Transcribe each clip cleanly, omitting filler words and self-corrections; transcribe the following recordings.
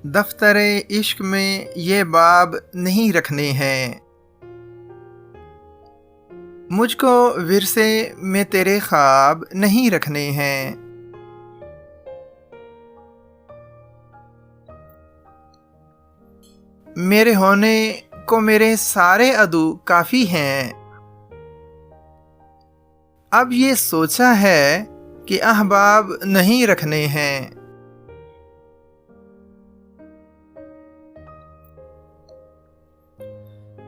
दफ्तरे इश्क में ये बाब नहीं रखने हैं। मुझको विरसे में तेरे ख्वाब नहीं रखने हैं। मेरे होने को मेरे सारे अदू काफ़ी हैं। अब ये सोचा है कि अहबाब नहीं रखने हैं।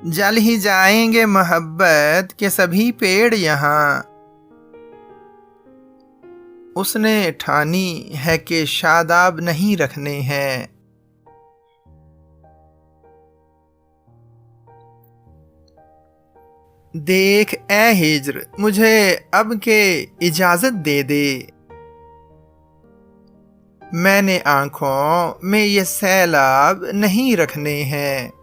जल ही जाएंगे मोहब्बत के सभी पेड़ यहाँ। उसने ठानी है कि शादाब नहीं रखने हैं। देख ए हिज्र मुझे अब के इजाजत दे दे। मैंने आंखों में ये सैलाब नहीं रखने हैं।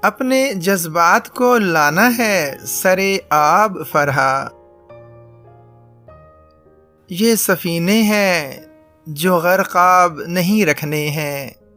अपने जज्बात को लाना है सरे आब फरहा। ये सफीने हैं जो गर्क़ाब नहीं रखने हैं।